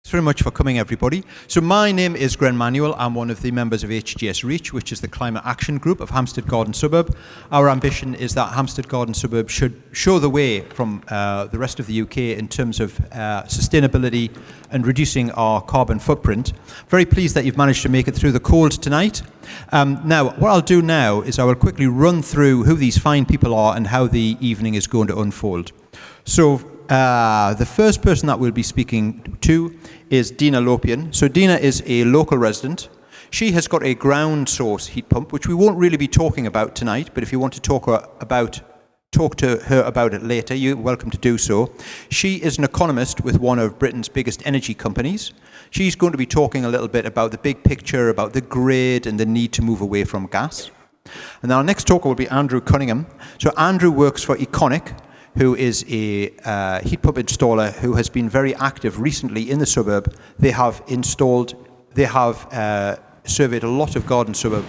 Thanks very much for coming, everybody. So my name is Gren Manuel. I'm one of the members of HGS REACH, which is the climate action group of Hampstead Garden Suburb. Our ambition is that Hampstead Garden Suburb should show the way from the rest of the UK in terms of sustainability and reducing our carbon footprint. Very pleased that you've managed to make it through the cold tonight. Now, what I'll do now is I will quickly run through who these fine people are and how the evening is going to unfold. So the first person that we'll be speaking to is Dina Lopian. So Dina is a local resident. She has got a ground source heat pump, which we won't really be talking about tonight, but if you want to talk to her about it later, you're welcome to do so. She is an economist with one of Britain's biggest energy companies. She's going to be talking a little bit about the big picture, about the grid and the need to move away from gas. And our next talker will be Andrew Cunningham. So Andrew works for Econic, who is a heat pump installer who has been very active recently in the suburb. They have surveyed a lot of garden suburb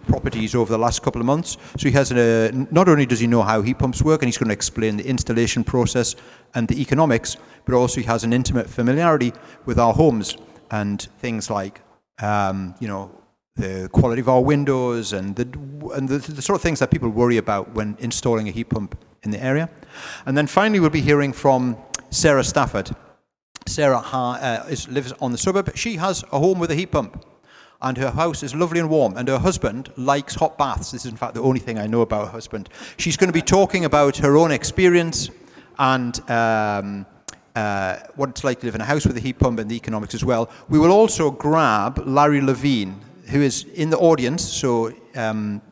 properties over the last couple of months. So he has not only does he know how heat pumps work, and he's going to explain the installation process and the economics, but also he has an intimate familiarity with our homes and things like, the quality of our windows and the sort of things that people worry about when installing a heat pump in the area. And then finally we'll be hearing from Sarah Stafford. Sarah lives on the suburb. She has a home with a heat pump and her house is lovely and warm, and her husband likes hot baths. This is in fact the only thing I know about her husband. She's going to be talking about her own experience and what it's like to live in a house with a heat pump and the economics as well. We will also grab Larry Levine, who is in the audience, so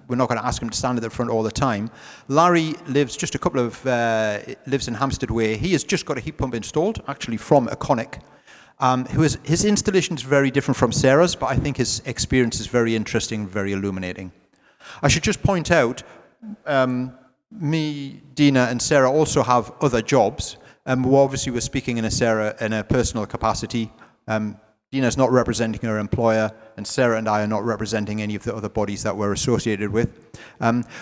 we're not going to ask him to stand at the front all the time. Larry lives lives in Hampstead Way. He has just got a heat pump installed, actually from Econic. His installation is very different from Sarah's, but I think his experience is very interesting, very illuminating. I should just point out, me, Dina, and Sarah also have other jobs. We're speaking in a personal capacity. Dina's not representing her employer, and Sarah and I are not representing any of the other bodies that we're associated with.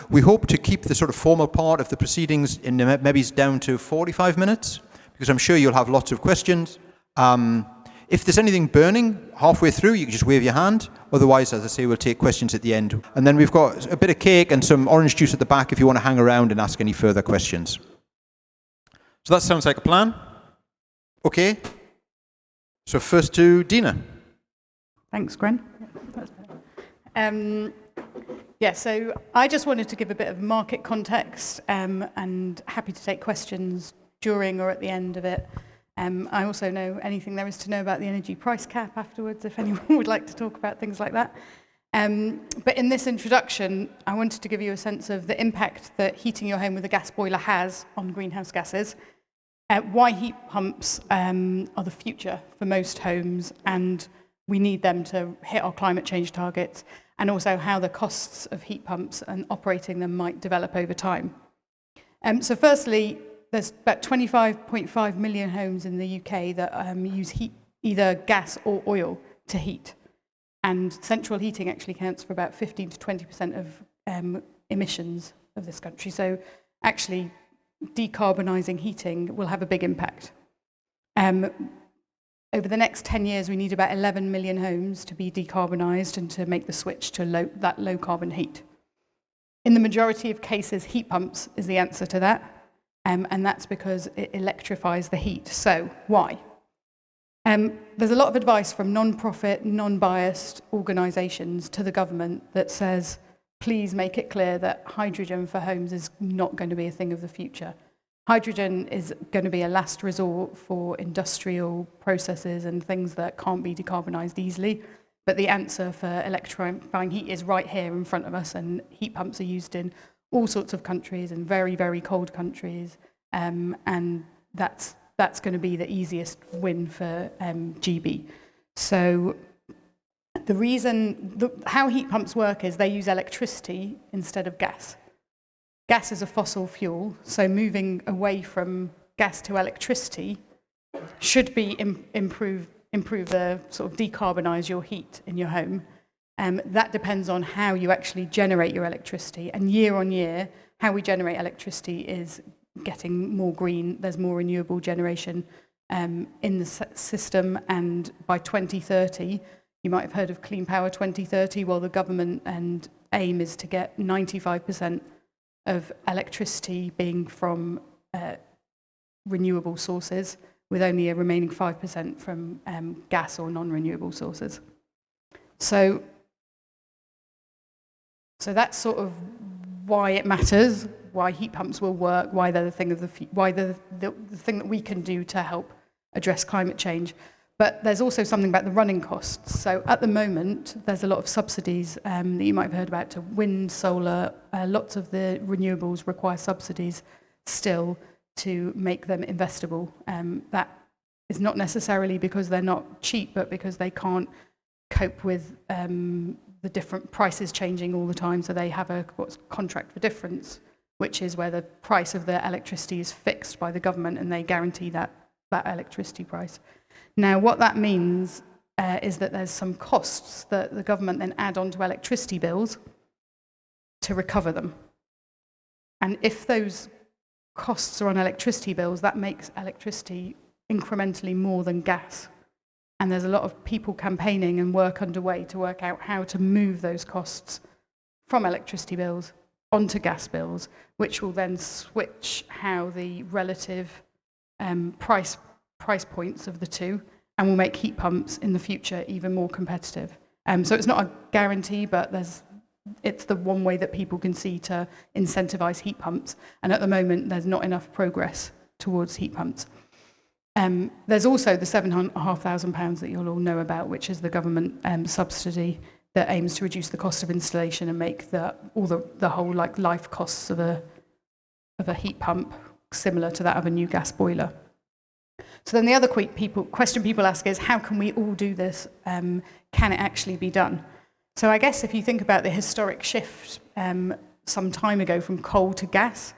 We hope to keep the sort of formal part of the proceedings in maybe down to 45 minutes, because I'm sure you'll have lots of questions. If there's anything burning halfway through, you can just wave your hand. Otherwise, as I say, we'll take questions at the end. And then we've got a bit of cake and some orange juice at the back if you want to hang around and ask any further questions. So that sounds like a plan. Okay. So first to Dina. Thanks, Gren. So I just wanted to give a bit of market context and happy to take questions during or at the end of it. I also know anything there is to know about the energy price cap afterwards, if anyone would like to talk about things like that. But in this introduction, I wanted to give you a sense of the impact that heating your home with a gas boiler has on greenhouse gases. Why heat pumps are the future for most homes, and we need them to hit our climate change targets, and also how the costs of heat pumps and operating them might develop over time. So firstly, there's about 25.5 million homes in the UK that use either gas or oil to heat, and central heating actually accounts for about 15 to 20% of emissions of this country. So actually, decarbonising heating will have a big impact. Over the next 10 years, we need about 11 million homes to be decarbonised and to make the switch to that low carbon heat. In the majority of cases, heat pumps is the answer to that, and that's because it electrifies the heat. So why? There's a lot of advice from non-profit, non-biased organisations to the government that says, please make it clear that hydrogen for homes is not going to be a thing of the future. Hydrogen is going to be a last resort for industrial processes and things that can't be decarbonised easily. But the answer for electrifying heat is right here in front of us, and heat pumps are used in all sorts of countries and very, very cold countries. And that's going to be the easiest win for GB. So the reason, how heat pumps work is they use electricity instead of gas. Gas is a fossil fuel, so moving away from gas to electricity should be improve the sort of decarbonise your heat in your home. That depends on how you actually generate your electricity, and year on year, how we generate electricity is getting more green. There's more renewable generation, in the system, and by 2030, you might have heard of Clean Power 2030. Well, the government and aim is to get 95% of electricity being from renewable sources, with only a remaining 5% from gas or non-renewable sources. So that's sort of why it matters, why heat pumps will work, why they're the thing the thing that we can do to help address climate change. But there's also something about the running costs. So at the moment, there's a lot of subsidies that you might have heard about to wind, solar. Lots of the renewables require subsidies still to make them investable. That is not necessarily because they're not cheap, but because they can't cope with the different prices changing all the time. So they have what's contract for difference, which is where the price of the electricity is fixed by the government and they guarantee that electricity price. Now, what that means is that there's some costs that the government then add onto electricity bills to recover them. And if those costs are on electricity bills, that makes electricity incrementally more than gas. And there's a lot of people campaigning and work underway to work out how to move those costs from electricity bills onto gas bills, which will then switch how the relative price points of the two, and will make heat pumps in the future even more competitive. So it's not a guarantee, but it's the one way that people can see to incentivize heat pumps. And at the moment, there's not enough progress towards heat pumps. There's also the £7,500 that you'll all know about, which is the government subsidy that aims to reduce the cost of installation and make the whole life costs of a heat pump similar to that of a new gas boiler. So then the other question people ask is, how can we all do this? Can it actually be done? So I guess if you think about the historic shift some time ago from coal to gas,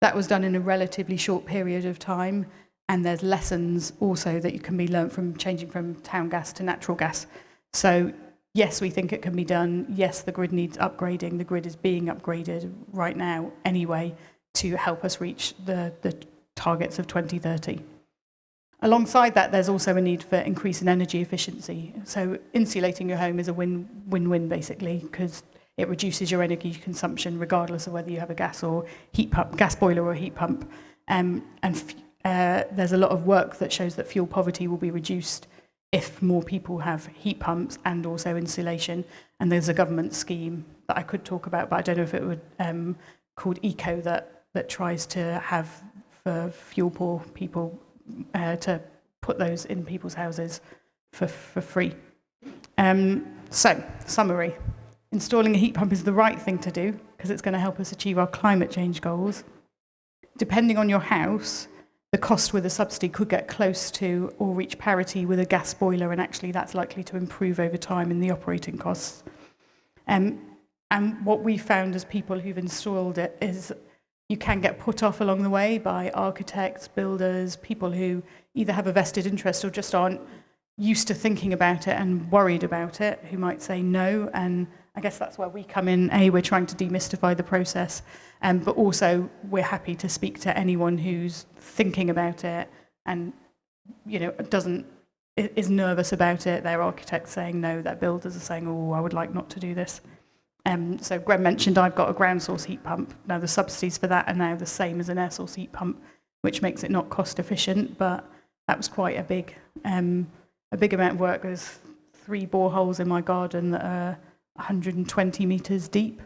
that was done in a relatively short period of time. And there's lessons also that you can be learned from changing from town gas to natural gas. So yes, we think it can be done. Yes, the grid needs upgrading. The grid is being upgraded right now anyway to help us reach the targets of 2030. Alongside that, there's also a need for increase in energy efficiency. So insulating your home is a win-win basically, because it reduces your energy consumption regardless of whether you have a gas boiler or a heat pump. There's a lot of work that shows that fuel poverty will be reduced if more people have heat pumps and also insulation. And there's a government scheme that I could talk about, but I don't know if it would called ECO that tries to have for fuel poor people to put those in people's houses for free. So, summary. Installing a heat pump is the right thing to do because it's going to help us achieve our climate change goals. Depending on your house, the cost with a subsidy could get close to or reach parity with a gas boiler, and actually that's likely to improve over time in the operating costs. And what we found as people who've installed it is you can get put off along the way by architects, builders, people who either have a vested interest or just aren't used to thinking about it and worried about it, who might say no. And I guess that's where we come in. We're trying to demystify the process, but also we're happy to speak to anyone who's thinking about it and is nervous about it. Their architects saying no, their builders are saying, oh, I would like not to do this. So Greg mentioned I've got a ground source heat pump. Now the subsidies for that are now the same as an air source heat pump, which makes it not cost efficient, but that was quite a big amount of work. There's 3 boreholes in my garden that are 120 metres deep.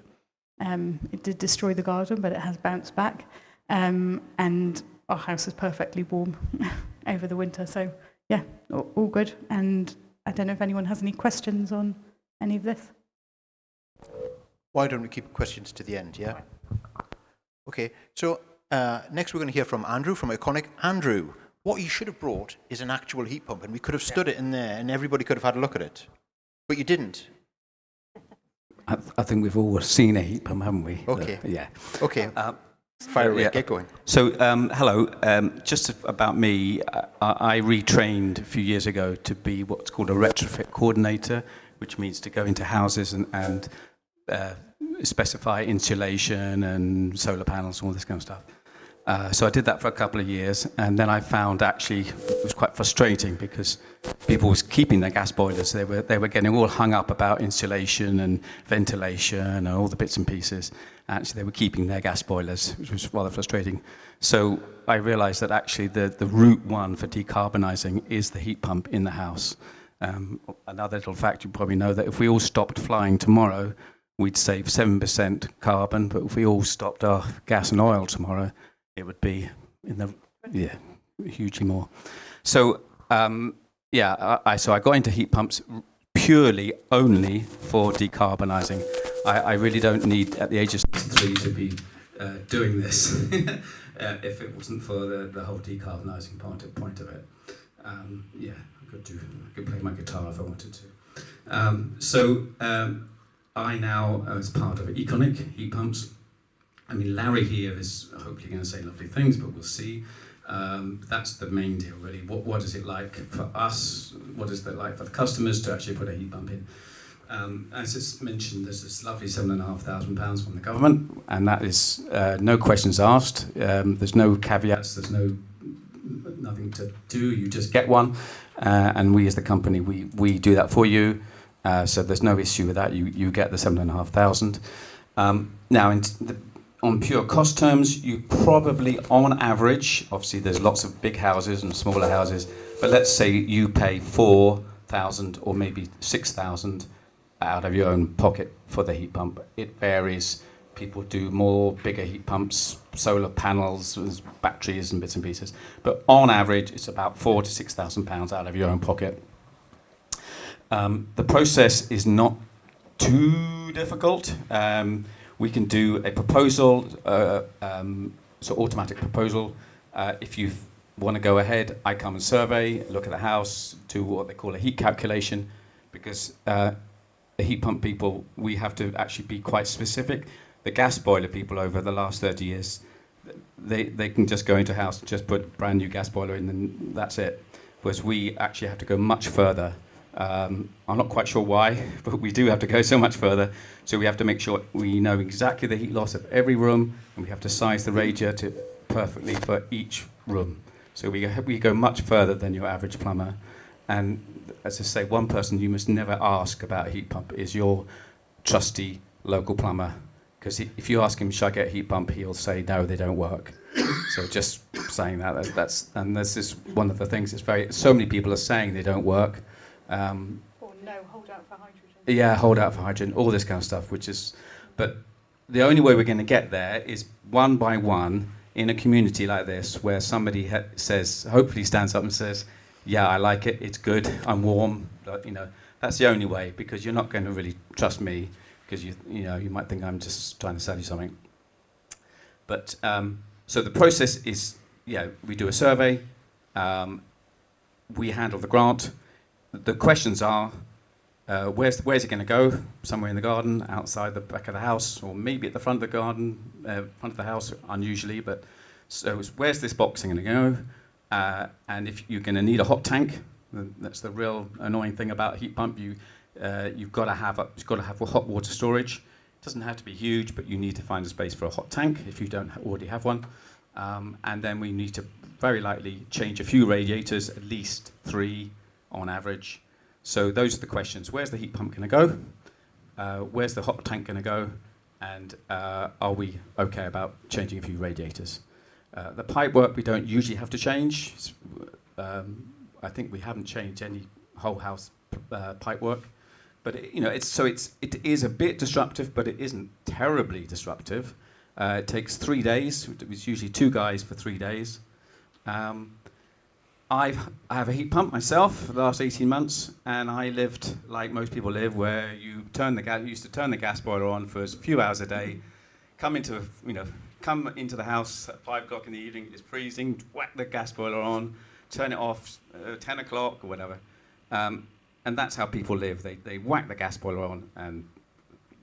It did destroy the garden, but it has bounced back. And our house is perfectly warm over the winter. So yeah, all good. And I don't know if anyone has any questions on any of this. Why don't we keep questions to the end, yeah? Okay, so next we're going to hear from Andrew from Iconic. Andrew, what you should have brought is an actual heat pump, and we could have stood it in there and everybody could have had a look at it. But you didn't. I think we've all seen a heat pump, haven't we? Okay. Yeah. Okay. Fire away, get going. So, hello. Just about me, I retrained a few years ago to be what's called a retrofit coordinator, which means to go into houses and specify insulation and solar panels and all this kind of stuff. So I did that for a couple of years, and then I found actually it was quite frustrating because people was keeping their gas boilers. They were getting all hung up about insulation and ventilation and all the bits and pieces. Actually, they were keeping their gas boilers, which was rather frustrating. So I realised that actually the route one for decarbonising is the heat pump in the house. Another little fact you probably know, that if we all stopped flying tomorrow, we'd save 7% carbon, but if we all stopped our gas and oil tomorrow, it would be hugely more. So so I got into heat pumps purely only for decarbonising. I really don't need, at the age of 63, to be doing this if it wasn't for the whole decarbonising point of it. I could play my guitar if I wanted to. I now, as part of Econic Heat Pumps, I mean, Larry here is hopefully going to say lovely things, but we'll see. That's the main deal, really. What is it like for us? What is it like for the customers to actually put a heat pump in? As it's mentioned, there's this lovely £7,500 from the government, and that is no questions asked. There's no caveats. There's nothing to do. You just get one, and we as the company, we do that for you. So there's no issue with that. You get the £7,500. Now, on pure cost terms, you probably, on average, obviously there's lots of big houses and smaller houses, but let's say you pay £4,000 or maybe £6,000 out of your own pocket for the heat pump. It varies. People do more bigger heat pumps, solar panels, batteries and bits and pieces. But on average, it's about £4,000 to £6,000 out of your own pocket. The process is not too difficult. We can do a proposal, so automatic proposal. If you want to go ahead, I come and survey, look at the house, do what they call a heat calculation, because the heat pump people, we have to actually be quite specific. The gas boiler people over the last 30 years, they can just go into a house and just put a brand new gas boiler in and that's it. Whereas we actually have to go much further. I'm not quite sure why, but we do have to go so much further. So we have to make sure we know exactly the heat loss of every room, and we have to size the radiator perfectly for each room. So we go much further than your average plumber. And as I say, one person you must never ask about a heat pump is your trusty local plumber. Because if you ask him, should I get a heat pump, he'll say, no, they don't work. So just saying that's and this is one of the things. So many people are saying they don't work. Or no, hold out for hydrogen. Yeah, hold out for hydrogen, all this kind of stuff, but the only way we're going to get there is one by one in a community like this, where somebody hopefully stands up and says, yeah, I like it, it's good, I'm warm, that's the only way, because you're not going to really trust me, because you might think I'm just trying to sell you something. But, so the process is, we do a survey, we handle the grant. The questions are, where's it going to go? Somewhere in the garden, outside the back of the house, or maybe at the front of the garden, front of the house, unusually. But so where's this box going to go? And if you're going to need a hot tank, that's the real annoying thing about a heat pump. You've got to have a hot water storage. It doesn't have to be huge, but you need to find a space for a hot tank if you don't already have one. And then we need to very likely change a few radiators, at least 3 on average. So those are the questions. Where's the heat pump going to go? Where's the hot tank going to go? And are we okay about changing a few radiators? The pipe work we don't usually have to change. I think we haven't changed any whole house pipe work. But it is a bit disruptive, but it isn't terribly disruptive. It takes 3 days. It's usually 2 guys for 3 days. I have a heat pump myself for the last 18 months, and I lived like most people live, where you used to turn the gas boiler on for a few hours a day, come into the house at 5 o'clock in the evening, it's freezing, whack the gas boiler on, turn it off 10 o'clock or whatever. And that's how people live. They whack the gas boiler on and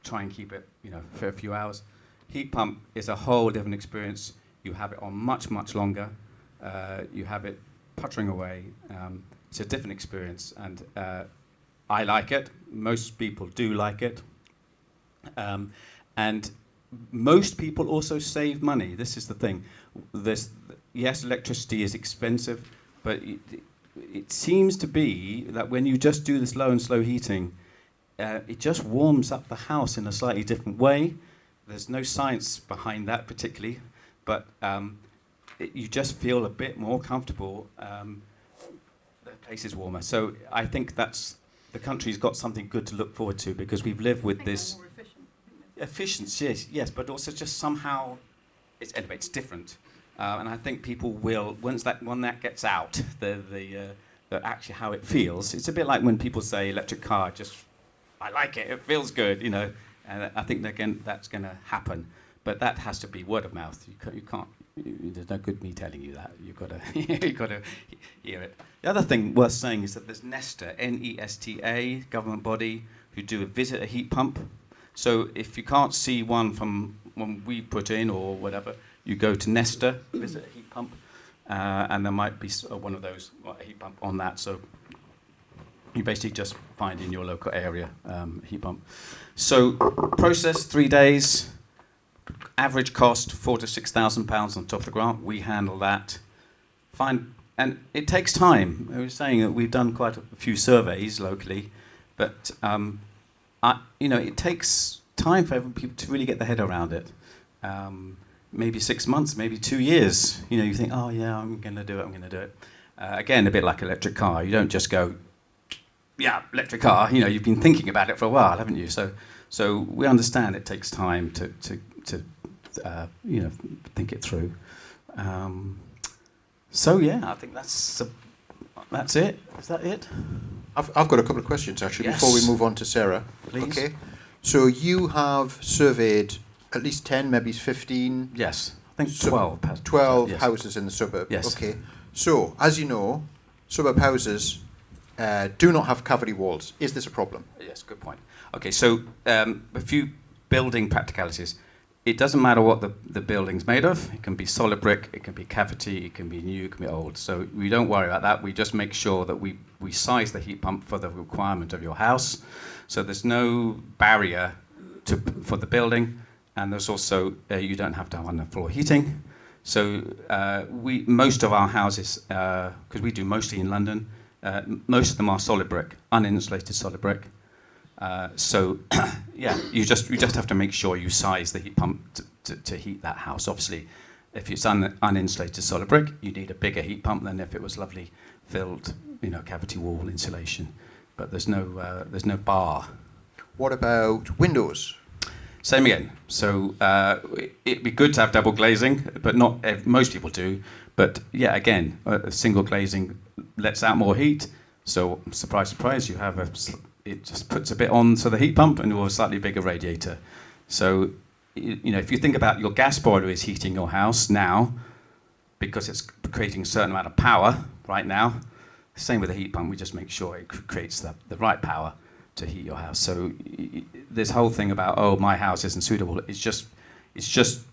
try and keep it, for a few hours. Heat pump is a whole different experience. You have it on much, much longer. You have it puttering away. It's a different experience, and I like it. Most people do like it. most people also save money. This is the thing. Yes, electricity is expensive, but it seems to be that when you just do this low and slow heating, it just warms up the house in a slightly different way. There's no science behind that particularly, but you just feel a bit more comfortable. The place is warmer. So I think the country's got something good to look forward to, because we've lived with this. More efficient. Efficiency, yes, but also just somehow, it's different. And I think people will, when that gets out, actually how it feels. It's a bit like when people say electric car, I like it, it feels good, And I think again that's going to happen, but that has to be word of mouth. You can't. There's no good me telling you that. You've got to hear it. The other thing worth saying is that there's Nesta, Nesta, government body, who do a heat pump. So if you can't see one from one we put in or whatever, you go to Nesta, visit a heat pump, and there might be one of those a heat pump on that. So you basically just find in your local area heat pump. So process 3 days, average cost £4,000 to £6,000 on top of the grant. We handle that. And it takes time. I was saying that we've done quite a few surveys locally, but it takes time for people to really get their head around it. Maybe 6 months, maybe 2 years. You think, oh yeah, I'm going to do it. Again, a bit like electric car. You don't just go, yeah, electric car. You've been thinking about it for a while, haven't you? So we understand it takes time to think it through. So yeah, I think that's it. Is that it? I've got a couple of questions actually Yes. before we move on to Sarah. Please. Okay. So you have surveyed at least 10, maybe 15. Yes, I think 12. 12 yes. houses in the suburb. Yes. Okay. So as you know, suburb houses do not have cavity walls. Is this a problem? Yes, good point. Okay, so a few building practicalities. It doesn't matter what the building's made of. It can be solid brick, it can be cavity, it can be new, it can be old. So we don't worry about that. We just make sure that we size the heat pump for the requirement of your house. So there's no barrier for the building, and there's also you don't have to have underfloor heating. So most of our houses, because we do mostly in London, most of them are solid brick, uninsulated solid brick. So yeah, you just have to make sure you size the heat pump to heat that house. Obviously, if it's uninsulated solid brick, you need a bigger heat pump than if it was lovely filled, cavity wall insulation. But there's no bar. What about windows? Same again. So it'd be good to have double glazing, but not most people do. But yeah, again, a single glazing lets out more heat. So surprise, surprise, it just puts a bit on to the heat pump and you have a slightly bigger radiator. So if you think about your gas boiler is heating your house now because it's creating a certain amount of power right now. Same with the heat pump. We just make sure it creates the right power to heat your house. So this whole thing about, oh, my house isn't suitable, it's just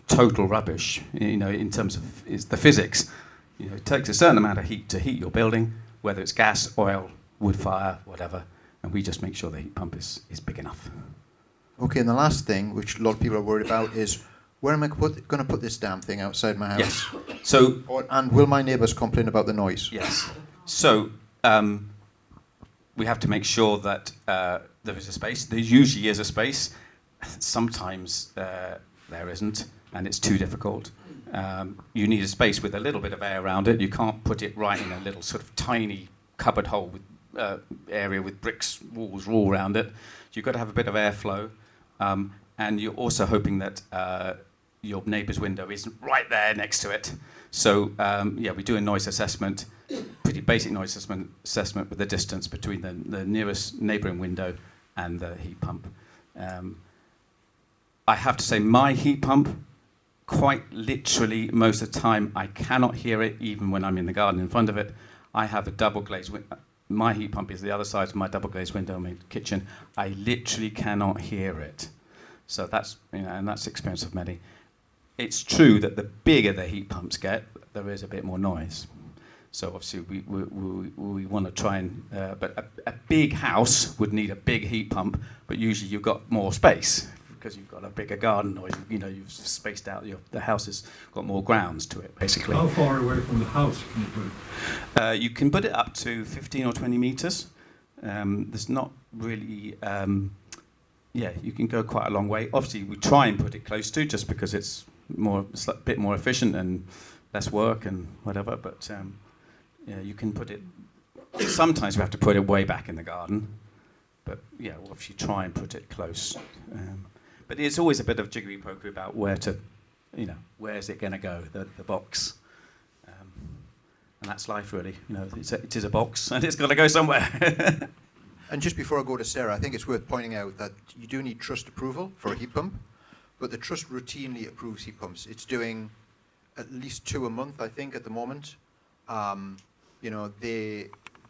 total rubbish, in terms of the physics. It takes a certain amount of heat to heat your building, whether it's gas, oil, wood fire, whatever, and we just make sure the heat pump is big enough. Okay, and the last thing, which a lot of people are worried about, is where am I going to put this damn thing outside my house? Yes. So. And will my neighbours complain about the noise? Yes. So we have to make sure that there is a space. There usually is a space. Sometimes there isn't, and it's too difficult. You need a space with a little bit of air around it. You can't put it right in a little sort of tiny cupboard hole with area with bricks walls all around it. You've got to have a bit of airflow, and you're also hoping that your neighbour's window isn't right there next to it. So we do a noise assessment, pretty basic noise assessment with the distance between the nearest neighbouring window and the heat pump. I have to say my heat pump, quite literally most of the time I cannot hear it even when I'm in the garden in front of it. I have a double glazed window. My heat pump is the other side of my double glazed window in my kitchen. I literally cannot hear it. So that's, and that's the experience of many. It's true that the bigger the heat pumps get, there is a bit more noise. So obviously we want to try and, but a big house would need a big heat pump, but usually you've got more space because you've got a bigger garden, or you've spaced out the house has got more grounds to it, basically. How far away from the house can you put it? You can put it up to 15 or 20 meters. There's not really. You can go quite a long way. Obviously, we try and put it close to, just because it's a bit more efficient and less work and whatever. But you can put it. Sometimes we have to put it way back in the garden, but we'll obviously try and put it close. But it's always a bit of jiggery pokery about where's it going to go, the box. And that's life, really. It is a box, and it's got to go somewhere. And just before I go to Sarah, I think it's worth pointing out that you do need trust approval for a heat pump, but the trust routinely approves heat pumps. It's doing at least 2 a month, I think, at the moment.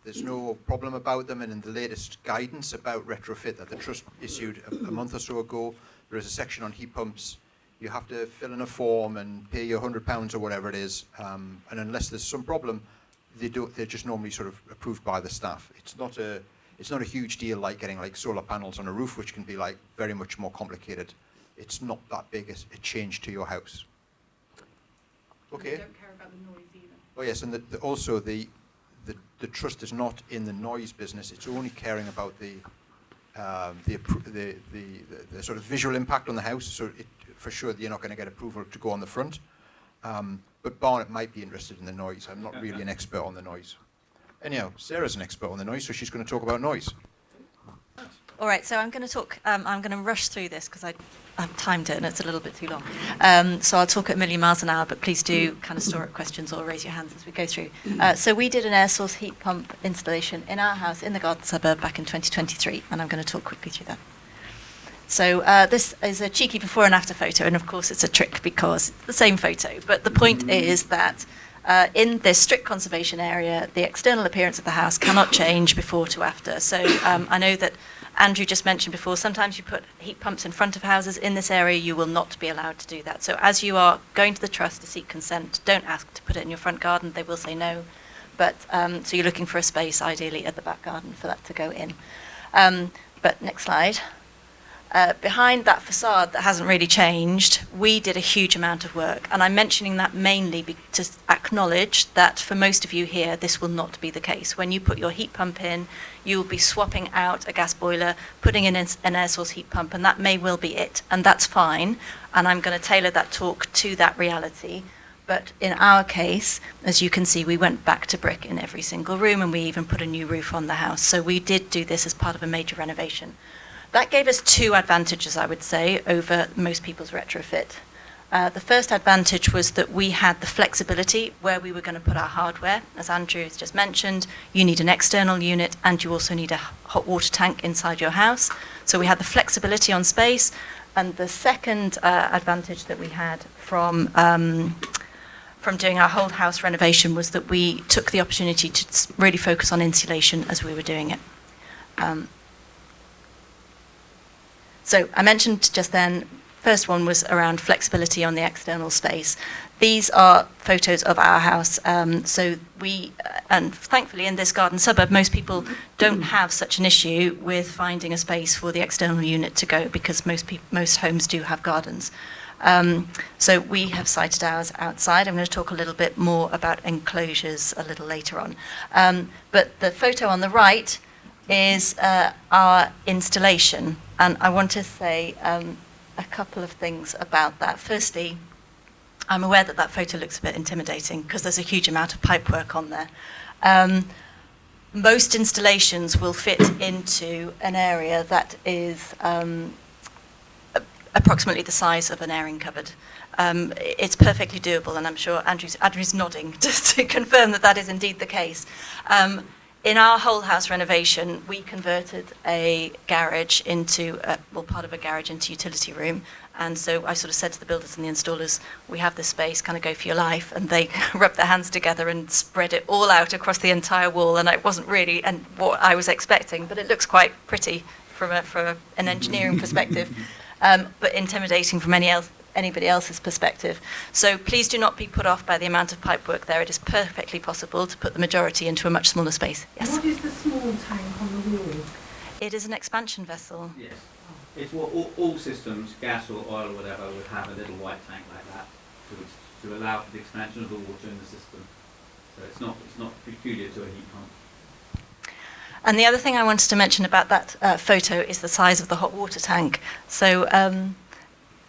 There's no problem about them, and in the latest guidance about retrofit that the trust issued a month or so ago, there is a section on heat pumps. You have to fill in a form and pay your £100 or whatever it is, and unless there's some problem, they're just normally sort of approved by the staff. It's not a huge deal like getting like solar panels on a roof, which can be like very much more complicated. It's not that big a change to your house. Okay. They don't care about the noise either. Oh yes, and also the trust is not in the noise business. It's only caring about the sort of visual impact on the house. So for sure you're not going to get approval to go on the front. But Barnett might be interested in the noise. I'm not really an expert on the noise. Anyhow, Sarah's an expert on the noise, so she's going to talk about noise. All right, so I'm going to talk. I'm going to rush through this because I've timed it and it's a little bit too long. So I'll talk at a million miles an hour, but please do kind of store up questions or raise your hands as we go through. So we did an air source heat pump installation in our house in the garden suburb back in 2023, and I'm going to talk quickly through that. So this is a cheeky before and after photo, and of course it's a trick because it's the same photo. But the point is that in this strict conservation area, the external appearance of the house cannot change before to after. So I know that Andrew just mentioned before, sometimes you put heat pumps in front of houses. In this area, you will not be allowed to do that. So as you are going to the trust to seek consent, don't ask to put it in your front garden. They will say no. But so you're looking for a space, ideally, at the back garden for that to go in. But next slide. Behind that facade that hasn't really changed, we did a huge amount of work. And I'm mentioning that mainly to acknowledge that for most of you here, this will not be the case. When you put your heat pump in, you will be swapping out a gas boiler, putting in an air source heat pump, and that may well be it. And that's fine. And I'm going to tailor that talk to that reality. But in our case, as you can see, we went back to brick in every single room, and we even put a new roof on the house. So we did do this as part of a major renovation. That gave us 2 advantages, I would say, over most people's retrofit. The first advantage was that we had the flexibility where we were going to put our hardware. As Andrew has just mentioned, you need an external unit and you also need a hot water tank inside your house. So we had the flexibility on space. And the second advantage that we had from doing our whole house renovation was that we took the opportunity to really focus on insulation as we were doing it. So I mentioned just then, first one was around flexibility on the external space. These are photos of our house. So we, and thankfully in this garden suburb, most people don't have such an issue with finding a space for the external unit to go because most homes do have gardens. So we have sited ours outside. I'm going to talk a little bit more about enclosures a little later on. But the photo on the right is our installation. And I want to say a couple of things about that. Firstly, I'm aware that that photo looks a bit intimidating because there's a huge amount of pipework on there. Most installations will fit into an area that is approximately the size of an airing cupboard. It's perfectly doable, and I'm sure Andrew's nodding just to confirm that that is indeed the case. In our whole house renovation, we converted a garage into, part of a garage into utility room. And so I sort of said to the builders and the installers, we have this space, kind of go for your life. And they rubbed their hands together and spread it all out across the entire wall. And it wasn't really what I was expecting, but it looks quite pretty from an engineering perspective, but intimidating from anybody else's perspective. So please do not be put off by the amount of pipework there. It is perfectly possible to put the majority into a much smaller space. Yes? What is the small tank on the wall? It is an expansion vessel. Yes. It's what all systems, gas or oil or whatever, would have a little white tank like that to allow for the expansion of the water in the system. So it's not peculiar to a heat pump. And the other thing I wanted to mention about that photo is the size of the hot water tank. So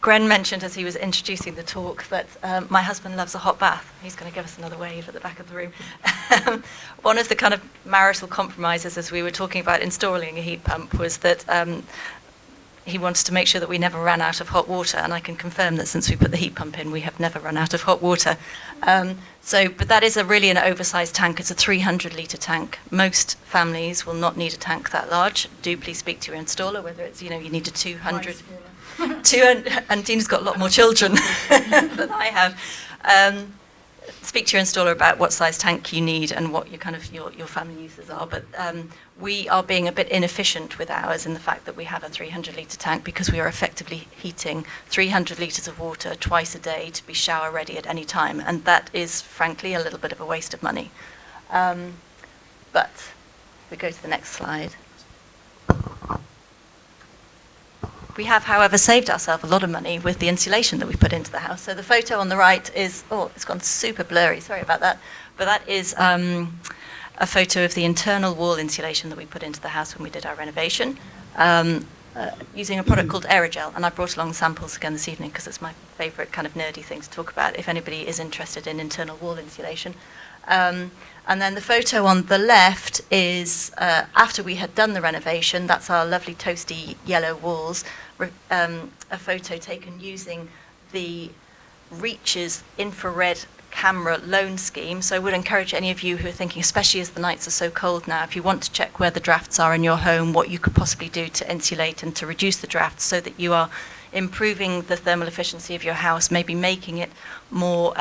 Gren mentioned as he was introducing the talk that my husband loves a hot bath. He's going to give us another wave at the back of the room. One of the kind of marital compromises as we were talking about installing a heat pump was that he wanted to make sure that we never ran out of hot water, and I can confirm that since we put the heat pump in, we have never run out of hot water. But that is really an oversized tank. It's a 300-litre tank. Most families will not need a tank that large. Do please speak to your installer, whether it's, you need a 200... and Dina's got a lot more children than I have. Speak to your installer about what size tank you need and what your family uses are. But we are being a bit inefficient with ours in the fact that we have a 300-litre tank because we are effectively heating 300 litres of water twice a day to be shower ready at any time, and that is frankly a little bit of a waste of money. But if we go to the next slide. We have, however, saved ourselves a lot of money with the insulation that we put into the house. So the photo on the right is, it's gone super blurry, sorry about that. But that is a photo of the internal wall insulation that we put into the house when we did our renovation, using a product called Aerogel. And I brought along samples again this evening because it's my favourite kind of nerdy thing to talk about if anybody is interested in internal wall insulation. And then the photo on the left is after we had done the renovation. That's our lovely toasty yellow walls. A photo taken using the Reach's infrared camera loan scheme. So I would encourage any of you who are thinking, especially as the nights are so cold now, if you want to check where the drafts are in your home, what you could possibly do to insulate and to reduce the drafts so that you are improving the thermal efficiency of your house, maybe making it more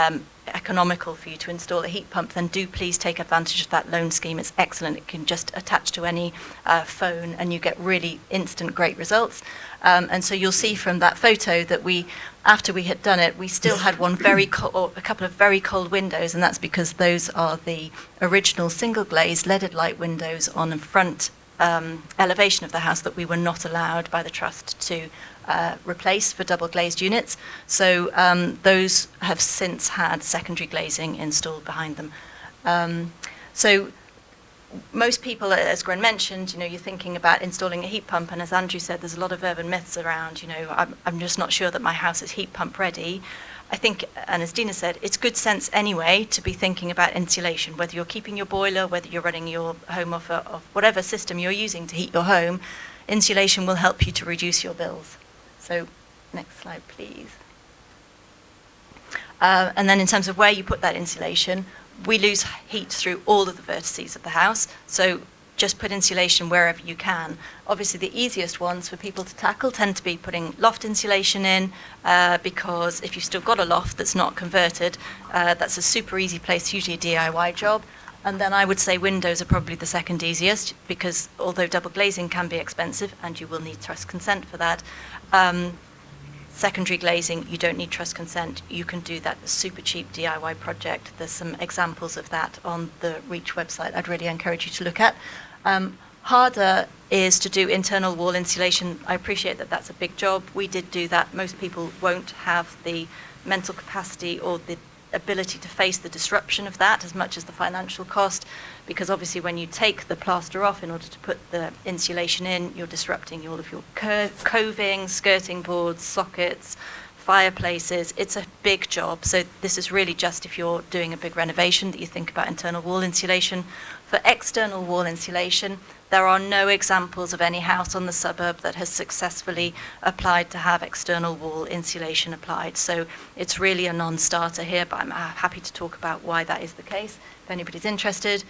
economical for you to install a heat pump, then do please take advantage of that loan scheme. It's excellent. It can just attach to any phone and you get really instant great results. And so you'll see from that photo that after we had done it, we still had a couple of very cold windows, and that's because those are the original single glazed leaded light windows on the front elevation of the house that we were not allowed by the trust to replace for double glazed units. So those have since had secondary glazing installed behind them. So most people, as Gwen mentioned, you're thinking about installing a heat pump, and as Andrew said, there's a lot of urban myths around, I'm just not sure that my house is heat pump ready. I think, and as Dina said, it's good sense anyway to be thinking about insulation, whether you're keeping your boiler, whether you're running your home off of whatever system you're using to heat your home, insulation will help you to reduce your bills. So next slide, please. And then in terms of where you put that insulation, we lose heat through all of the vertices of the house. So just put insulation wherever you can. Obviously, the easiest ones for people to tackle tend to be putting loft insulation in, because if you've still got a loft that's not converted, that's a super easy place, usually a DIY job. And then I would say windows are probably the second easiest, because although double glazing can be expensive, and you will need trust consent for that, secondary glazing, you don't need trust consent. You can do that super cheap DIY project. There's some examples of that on the Reach website I'd really encourage you to look at. Harder is to do internal wall insulation. I appreciate that that's a big job. We did do that. Most people won't have the mental capacity or the ability to face the disruption of that as much as the financial cost, because obviously when you take the plaster off in order to put the insulation in, you're disrupting all of your coving, skirting boards, sockets, fireplaces. It's a big job. So this is really just if you're doing a big renovation that you think about internal wall insulation. For external wall insulation, there are no examples of any house on the suburb that has successfully applied to have external wall insulation applied. So it's really a non-starter here, but I'm happy to talk about why that is the case, if anybody's interested.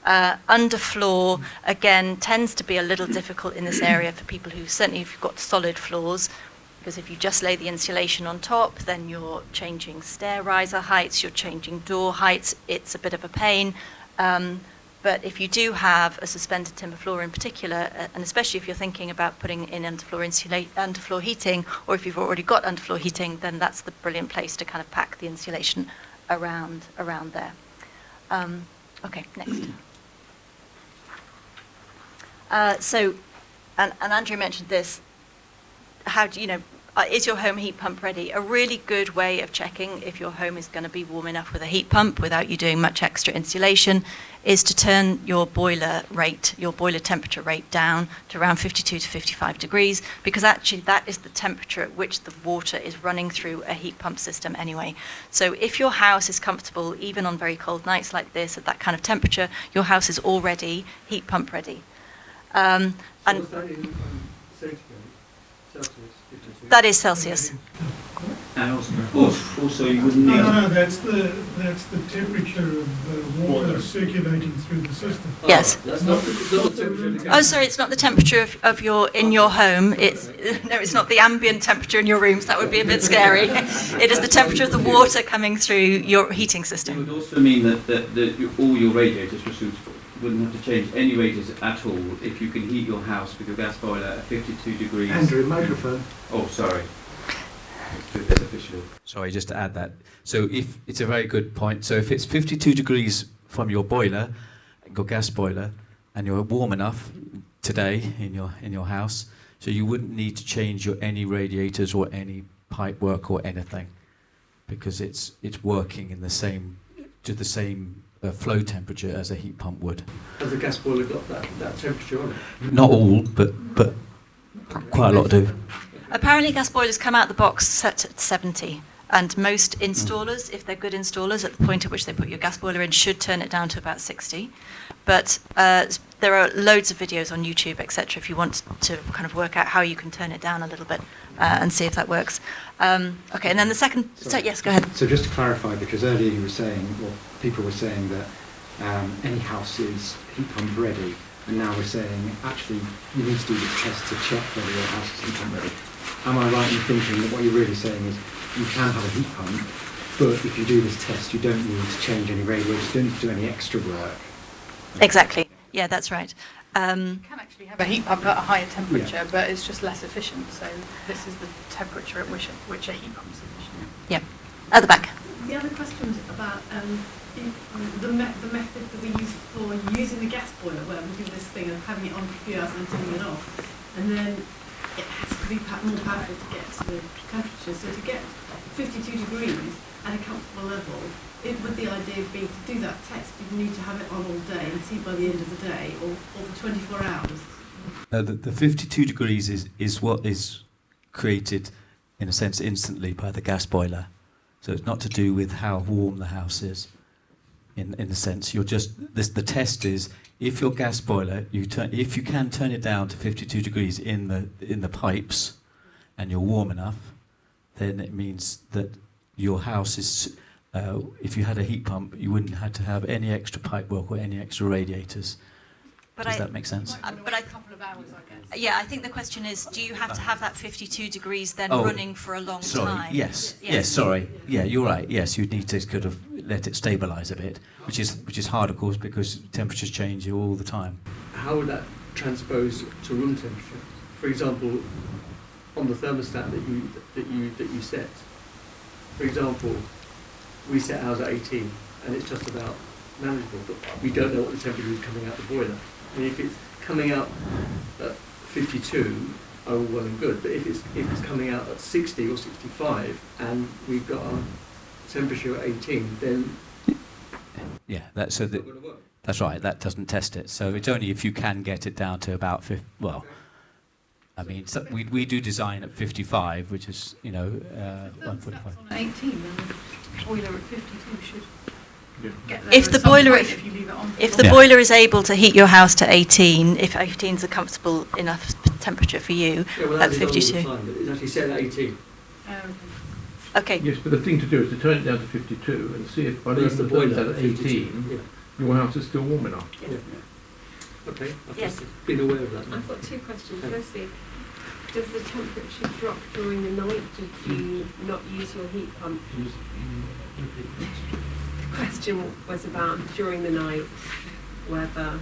Underfloor, again, tends to be a little difficult in this area for people who, certainly if you've got solid floors, because if you just lay the insulation on top, then you're changing stair riser heights, you're changing door heights, it's a bit of a pain. But if you do have a suspended timber floor in particular, and especially if you're thinking about putting in underfloor heating, or if you've already got underfloor heating, then that's the brilliant place to kind of pack the insulation around there. Okay, next. And Andrew mentioned this, how do you know, is your home heat pump ready? A really good way of checking if your home is going to be warm enough with a heat pump without you doing much extra insulation is to turn your boiler rate, your boiler temperature rate down to around 52 to 55 degrees, because actually that is the temperature at which the water is running through a heat pump system anyway. So if your house is comfortable, even on very cold nights like this, at that kind of temperature, your house is already heat pump ready. And that is Celsius. And also you wouldn't need... No, that's the temperature of the water circulating through the system. Yes. That's not the temperature of the gas. Oh, sorry, it's not the temperature of your in your home. It's not the ambient temperature in your rooms. That would be a bit scary. It is the temperature of the water coming through your heating It system. would also mean that all your radiators were suitable. You wouldn't have to change any radiators at all if you can heat your house with your gas boiler at 52 degrees. Andrew, microphone. Oh, sorry. That's official. Sorry, just to add that. So if it's a very good point. So if it's 52 degrees from your boiler, your gas boiler, and you're warm enough today in your house, so you wouldn't need to change any radiators or any pipe work or anything, because it's working in the same flow temperature as a heat pump would. Has the gas boiler got that temperature on it? Not all, but quite a lot do. Apparently, gas boilers come out the box set at 70, and most installers, if they're good installers, at the point at which they put your gas boiler in, should turn it down to about 60. But there are loads of videos on YouTube, etc., if you want to kind of work out how you can turn it down a little bit and see if that works. Okay, and then the second... So, yes, go ahead. So just to clarify, because earlier you were saying, or people were saying that any house is heat pump ready, and now we're saying, actually, you need to do this test to check whether your house is heat pump ready. Am I right in thinking that what you're really saying is you can have a heat pump, but if you do this test, you don't need to change any radiators, you don't need to do any extra work? Exactly. Yeah, that's right. You can actually have a heat pump at a higher temperature, but it's just less efficient. So this is the temperature at which a heat pump is efficient. Yeah. At the back. The other question was about the method that we use for using the gas boiler, where we do this thing of having it on for a few hours and then turning it off, and then it has to be more powerful to get to the temperature. So to get 52 degrees at a comfortable level, would the idea be to do that test, you need to have it on all day and see by the end of the day, or for 24 hours? The 52 degrees is what is created, in a sense, instantly by the gas boiler. So it's not to do with how warm the house is. In a sense, you're just the test is if your gas boiler if you can turn it down to 52 degrees in the pipes, and you're warm enough, then it means that your house is. If you had a heat pump, you wouldn't have to have any extra pipe work or any extra radiators. Does that make sense? But a couple of hours, I guess. Yeah, I think the question is, do you have to have that 52 degrees then running for a long time? Yes. Sorry. Yeah, you're right. Yes, you'd need to kind of let it stabilise a bit, which is hard, of course, because temperatures change all the time. How would that transpose to room temperature? For example, on the thermostat that you set. For example, we set ours at 18, and it's just about manageable, but we don't know what the temperature is coming out the boiler. And if it's coming out at 52, oh well and good. But if it's coming out at 60 or 65, and we've got our temperature at 18, then yeah, that's so that. That's right. That doesn't test it. So it's only if you can get it down to about 50. Well, I mean, so we do design at 55, which is 145. On 18, then the boiler at 52 should get there. If the boiler if you leave it on. If the boiler is able to heat your house to 18, if 18 is a comfortable enough temperature for you, at 52. It's actually set at 18. Okay. Yes, but the thing to do is to turn it down to 52 and see if by the end of the boiler at 18, your house is still warm enough. Yeah. Okay, I've Yes. just been aware of that now. I've got two questions. Firstly, does the temperature drop during the night if you not use your heat pump? The question was about during the night, whether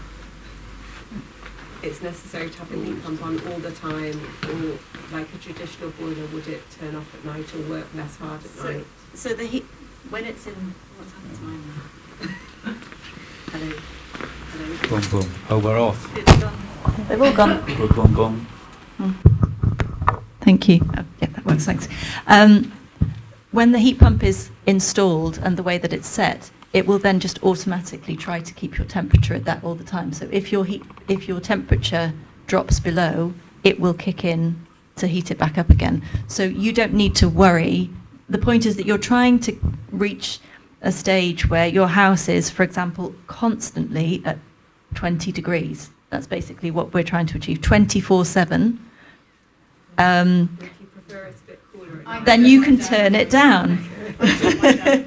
it's necessary to have a heat pump on all the time, or like a traditional boiler, would it turn off at night or work less hard at night? So the heat, when it's in, what's happened to mine now? Hello. Boom, boom. Oh, we're off. It's gone. They've all gone. Boom, boom, boom. Thank Thank you. Yeah, that works, thanks. When the heat pump is installed and the way that it's set, it will then just automatically try to keep your temperature at that all the time. So if your temperature drops below, it will kick in to heat it back up again. So you don't need to worry. The point is that you're trying to reach a stage where your house is, for example, constantly at 20 degrees. That's basically what we're trying to achieve, 24/7. If you prefer it a bit cooler. Then you can turn it down. I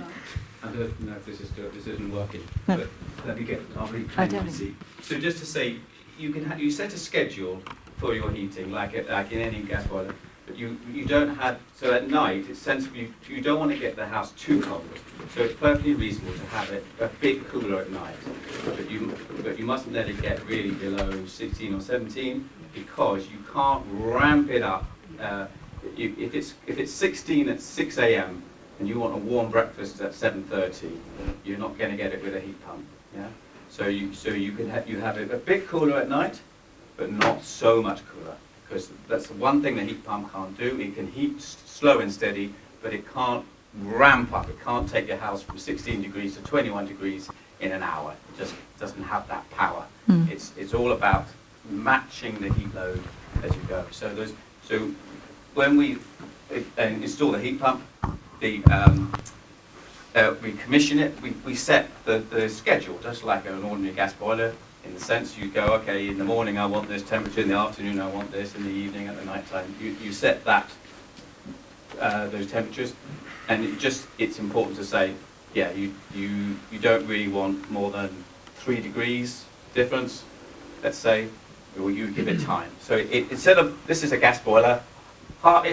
don't know if this isn't working, No. but let me get. I'll I retrain don't my know. seat. So just to say, you set a schedule for your heating, like in any gas boiler, but you don't have. So at night, it's sensible. You don't want to get the house too cold. So it's perfectly reasonable to have it a bit cooler at night, but you mustn't let it get really below 16 or 17 because you can't ramp it up. If it's 16 at 6 a.m. and you want a warm breakfast at 7:30, you're not going to get it with a heat pump. Yeah. So you can have it a bit cooler at night, but not so much cooler, because that's the one thing the heat pump can't do. It can heat slow and steady, but it can't ramp up. It can't take your house from 16 degrees to 21 degrees in an hour. It just doesn't have that power. Mm. It's all about matching the heat load as you go. So when we install the heat pump, we commission it. We set the schedule just like an ordinary gas boiler. In the sense, you go, okay, in the morning I want this temperature, in the afternoon I want this, in the evening, at the night time. You set that those temperatures, and it's important to say, yeah, you don't really want more than 3 degrees difference, let's say, or you give it time. So instead of, this is a gas boiler, hot,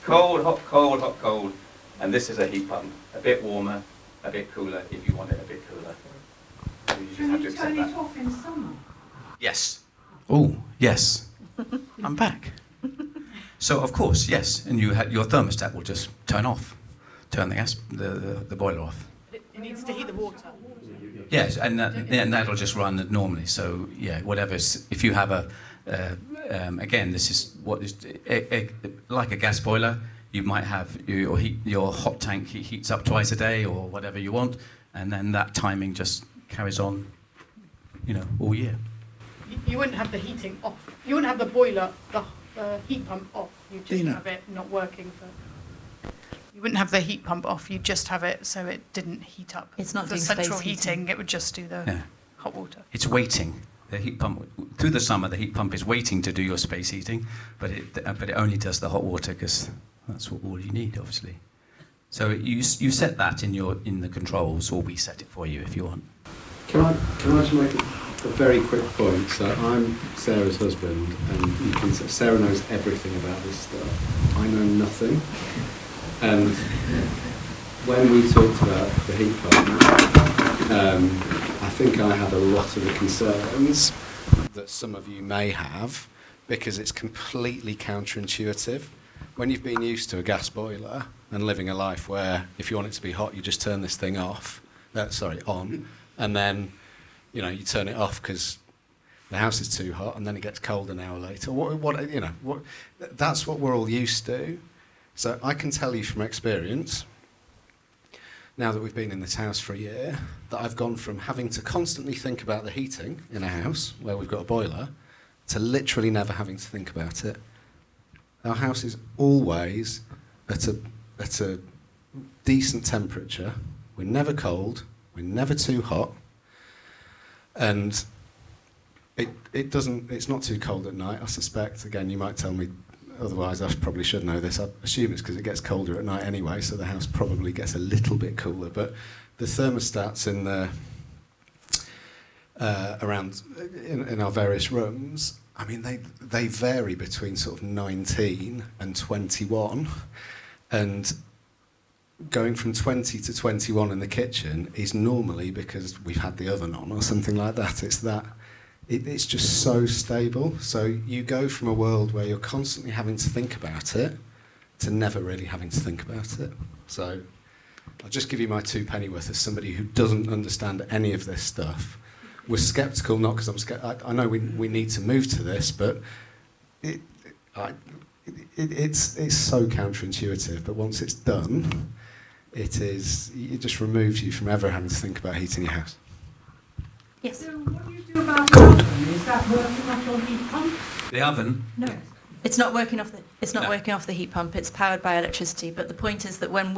cold, hot, cold, hot, cold, and this is a heat pump, a bit warmer, a bit cooler if you want it a bit cooler. So you just have to accept that. off in summer? Yes. Oh, yes. I'm back. So of course, yes, and your thermostat will just turn the gas, the boiler off. It needs to heat the water. Yes, and that'll just run normally. So yeah, whatever. If you have again, this is what is like a gas boiler. You might have your hot tank heats up twice a day or whatever you want, and then that timing just carries on, all year. You wouldn't have the heating off. You wouldn't have the boiler, the heat pump off. You just have it not working for. You wouldn't have the heat pump off. You just have it so it didn't heat up. It's not the doing central space heating. It would just do the hot water. It's waiting. The heat pump through the summer. The heat pump is waiting to do your space heating, but it only does the hot water because that's all you need, obviously. So you set that in the controls, or we set it for you if you want. Can I just make a very quick point? So I'm Sarah's husband, and you can say Sarah knows everything about this stuff. I know nothing. And when we talked about the heat pump, I think I had a lot of the concerns that some of you may have, because it's completely counterintuitive. When you've been used to a gas boiler and living a life where if you want it to be hot, you just turn this thing on, and then you turn it off because the house is too hot, and then it gets cold an hour later. That's what we're all used to. So I can tell you from experience, now that we've been in this house for a year, that I've gone from having to constantly think about the heating in a house where we've got a boiler to literally never having to think about it. Our house is always at a decent temperature. We're never cold. We're never too hot. And it's not too cold at night, I suspect. Again, you might tell me otherwise. I probably should know this. I assume it's because it gets colder at night anyway, so the house probably gets a little bit cooler. But the thermostats in our various rooms, I mean, they vary between sort of 19 and 21, and going from 20 to 21 in the kitchen is normally because we've had the oven on or something like that. It's just so stable. So you go from a world where you're constantly having to think about it to never really having to think about it. So I'll just give you my 2 penny worth as somebody who doesn't understand any of this stuff. We're sceptical, not because I'm scared. I know we need to move to this, but it's so counterintuitive, but once it's done, it just removes you from ever having to think about heating your house. Yes. So what do you do about the oven? Is that working off your heat pump? The oven. No, it's not working off the heat pump. It's powered by electricity. But the point is that when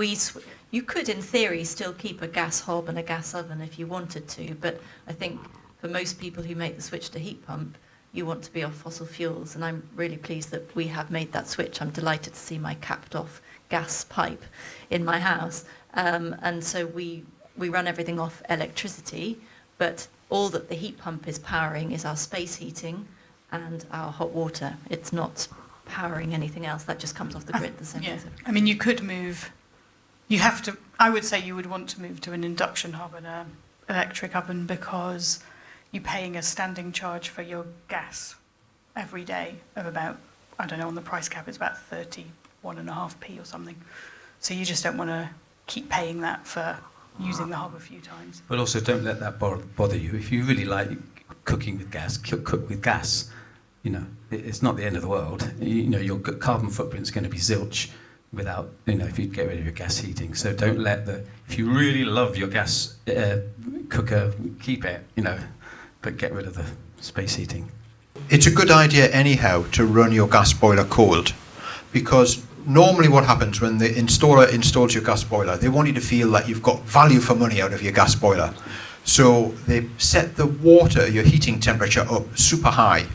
you could, in theory, still keep a gas hob and a gas oven if you wanted to. But I think for most people who make the switch to heat pump, you want to be off fossil fuels. And I'm really pleased that we have made that switch. I'm delighted to see my capped off gas pipe in my house. And so we run everything off electricity, but all that the heat pump is powering is our space heating and our hot water. It's not powering anything else. That just comes off the grid the same way. I mean, you could move. You have to. I would say you would want to move to an induction hob and an electric oven because you're paying a standing charge for your gas every day of about, I don't know, on the price cap it's about 31.5p or something. So you just don't want to keep paying that for using the hob a few times. But also don't let that bother you. If you really like cooking with gas, cook with gas. You know, it's not the end of the world. You know, your carbon footprint's going to be zilch without, you know, if you get rid of your gas heating. So don't let if you really love your gas cooker, keep it, you know, but get rid of the space heating. It's a good idea anyhow to run your gas boiler cold, because normally what happens when the installer installs your gas boiler, they want you to feel that you've got value for money out of your gas boiler. So they set the water, your heating temperature up super high.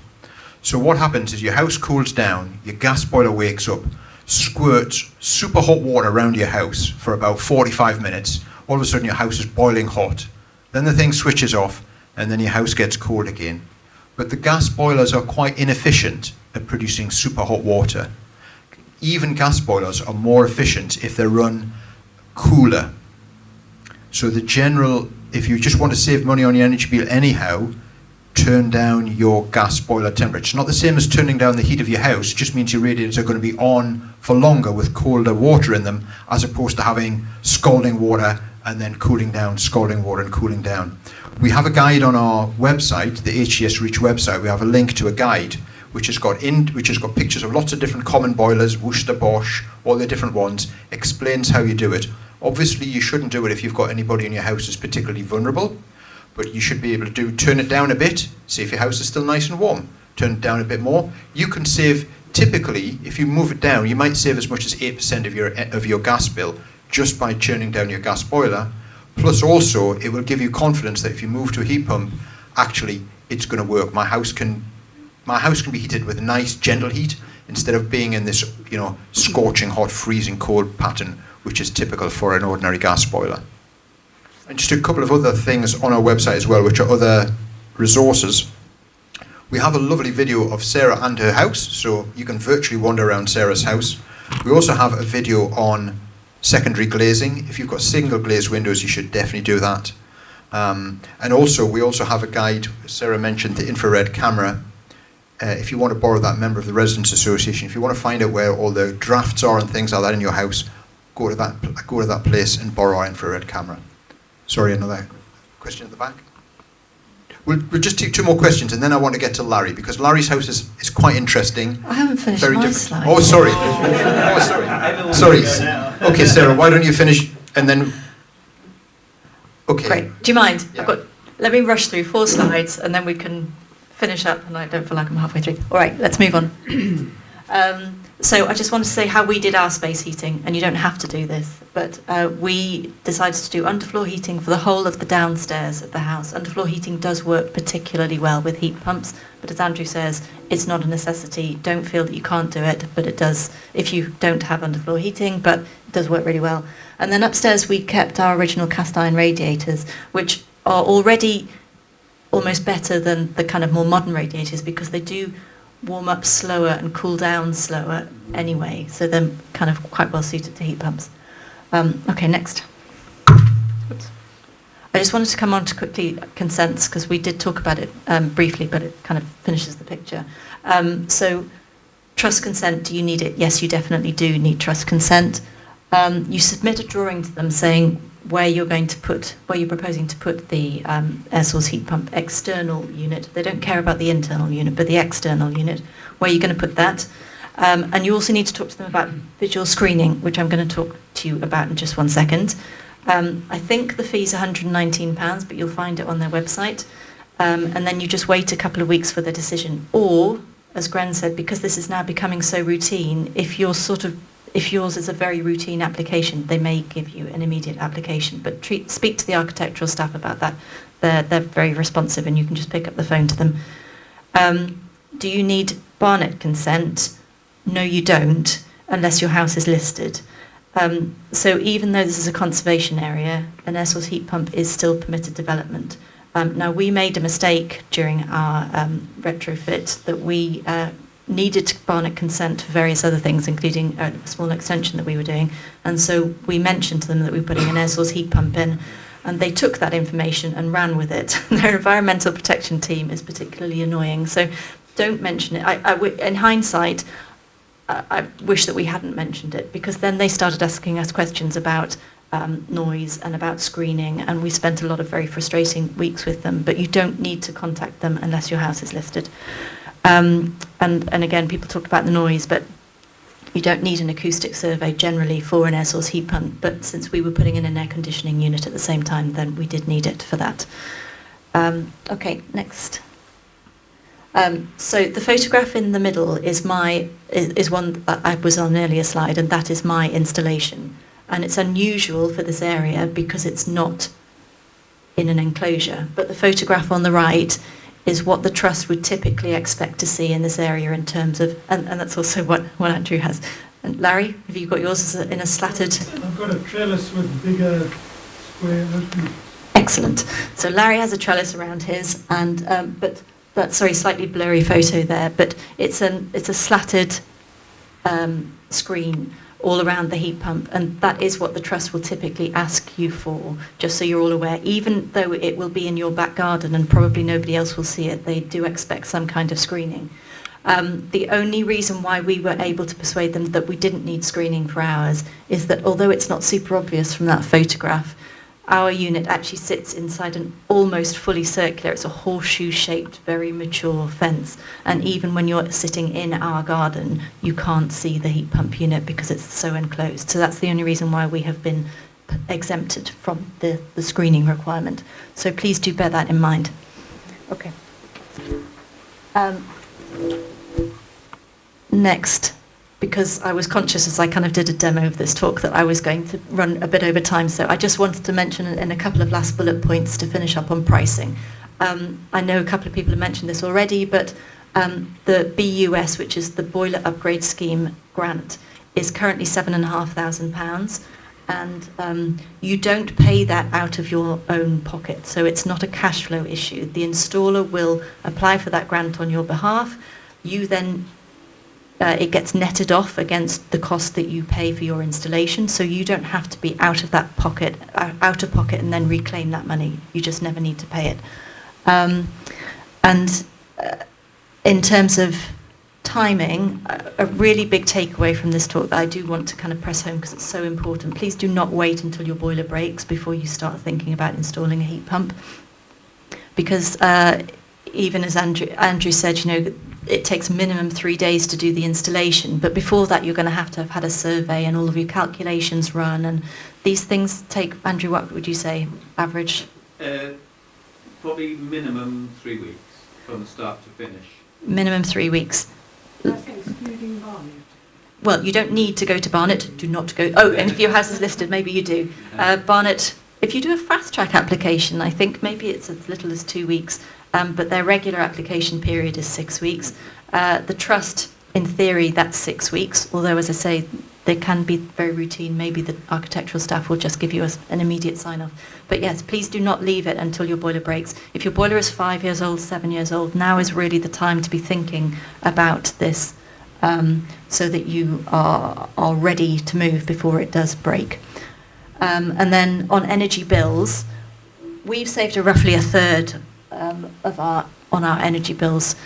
So what happens is your house cools down, your gas boiler wakes up, squirts super hot water around your house for about 45 minutes. All of a sudden your house is boiling hot. Then the thing switches off and then your house gets cold again. But the gas boilers are quite inefficient at producing super hot water. Even gas boilers are more efficient if they're run cooler. So if you just want to save money on your energy bill anyhow, turn down your gas boiler temperature. It's not the same as turning down the heat of your house. It just means your radiators are going to be on for longer with colder water in them, as opposed to having scalding water and then cooling down, scalding water and cooling down. We have a guide on our website, the HGS Reach website. We have a link to a guide which has got pictures of lots of different common boilers, Worcester, Bosch, all the different ones, explains how you do it. Obviously, you shouldn't do it if you've got anybody in your house who's particularly vulnerable, but you should be able to turn it down a bit, see if your house is still nice and warm. Turn it down a bit more. You can save, typically, if you move it down, you might save as much as 8% of your gas bill just by turning down your gas boiler. Plus also, it will give you confidence that if you move to a heat pump, actually, it's going to work. My house can be heated with a nice, gentle heat instead of being in this, you know, scorching hot, freezing cold pattern, which is typical for an ordinary gas boiler. And just a couple of other things on our website as well, which are other resources. We have a lovely video of Sarah and her house, so you can virtually wander around Sarah's house. We also have a video on secondary glazing. If you've got single glazed windows, you should definitely do that. And also, we also have a guide. Sarah mentioned the infrared camera. If you want to borrow that, member of the Residents Association, if you want to find out where all the drafts are and things like that in your house, go to that place and borrow our infrared camera. Sorry, another question at the back? We'll just take two more questions and then I want to get to Larry, because Larry's house is quite interesting. I haven't finished very my different. slide. Oh, sorry. Oh, sorry. Sorry. Okay, Sarah, why don't you finish and then... Okay. Great. Do you mind? Yeah. Let me rush through 4 slides and then we can finish up, and I don't feel like I'm halfway through. All right, let's move on. So I just want to say how we did our space heating, and you don't have to do this, but we decided to do underfloor heating for the whole of the downstairs of the house. Underfloor heating does work particularly well with heat pumps, but as Andrew says, it's not a necessity. Don't feel that you can't do it, but it does if you don't have underfloor heating, but it does work really well. And then upstairs we kept our original cast iron radiators, which are already almost better than the kind of more modern radiators because they do warm up slower and cool down slower anyway, so they're kind of quite well suited to heat pumps. Okay, next. Oops. I just wanted to come on to quickly consents because we did talk about it briefly, but it kind of finishes the picture. So trust consent, do you need it? Yes, you definitely do need trust consent. You submit a drawing to them saying where you're proposing to put the air source heat pump external unit. They don't care about the internal unit, but the external unit, where you're going to put that. And you also need to talk to them about visual screening, which I'm going to talk to you about in just one second. I think the fee's £119, but you'll find it on their website. And then you just wait a couple of weeks for the decision. Or, as Gren said, because this is now becoming so routine, if yours is a very routine application, they may give you an immediate application. But speak to the architectural staff about that. They're very responsive, and you can just pick up the phone to them. Do you need Barnet consent? No, you don't, unless your house is listed. So even though this is a conservation area, an air source heat pump is still permitted development. Now, we made a mistake during our retrofit that we needed Barnet consent for various other things, including a small extension that we were doing. And so we mentioned to them that we were putting an air source heat pump in, and they took that information and ran with it. Their environmental protection team is particularly annoying, so don't mention it. In hindsight, I wish that we hadn't mentioned it, because then they started asking us questions about noise and about screening, and we spent a lot of very frustrating weeks with them. But you don't need to contact them unless your house is listed. And again, people talked about the noise, but you don't need an acoustic survey generally for an air source heat pump. But since we were putting in an air conditioning unit at the same time, then we did need it for that. Okay, next. So the photograph in the middle is one that I was on an earlier slide, and that is my installation. And it's unusual for this area because it's not in an enclosure. But the photograph on the right is what the Trust would typically expect to see in this area in terms of, and that's also what Andrew has. And Larry, have you got yours in a slatted? I've got a trellis with bigger square openings. Excellent. So Larry has a trellis around his, and but that's slightly blurry photo there, but it's a slatted screen all around the heat pump, and that is what the Trust will typically ask you for, just so you're all aware. Even though it will be in your back garden and probably nobody else will see it, they do expect some kind of screening. The only reason why we were able to persuade them that we didn't need screening for ours is that although it's not super obvious from that photograph, our unit actually sits inside an almost fully circular, it's a horseshoe-shaped, very mature fence. And even when you're sitting in our garden, you can't see the heat pump unit because it's so enclosed. So that's the only reason why we have been exempted from the screening requirement. So please do bear that in mind. Okay. Next. Because I was conscious as I kind of did a demo of this talk that I was going to run a bit over time, so I just wanted to mention in a couple of last bullet points to finish up on pricing. I know a couple of people have mentioned this already, but the BUS, which is the Boiler Upgrade Scheme grant, is currently £7,500, and you don't pay that out of your own pocket, so it's not a cash flow issue. The installer will apply for that grant on your behalf. You then it gets netted off against the cost that you pay for your installation, so you don't have to be out of pocket and then reclaim that money. You just never need to pay it. In terms of timing, a really big takeaway from this talk that I do want to kind of press home because it's so important, please do not wait until your boiler breaks before you start thinking about installing a heat pump. Because even as Andrew said, it takes minimum 3 days to do the installation, but before that you're going to have had a survey and all of your calculations run, and these things take, Andrew, what would you say, average? Probably minimum 3 weeks from start to finish. Minimum 3 weeks. That's excluding Barnet. Well, you don't need to go to Barnet. Do not go. Oh, and if your house is listed, maybe you do. Barnet, if you do a fast track application, I think maybe it's as little as 2 weeks. But their regular application period is 6 weeks. The Trust, in theory, that's 6 weeks, although, as I say, they can be very routine. Maybe the architectural staff will just give you an immediate sign-off. But yes, please do not leave it until your boiler breaks. If your boiler is 5 years old, 7 years old, now is really the time to be thinking about this so that you are ready to move before it does break. And then on energy bills, we've saved roughly a third on our energy bills.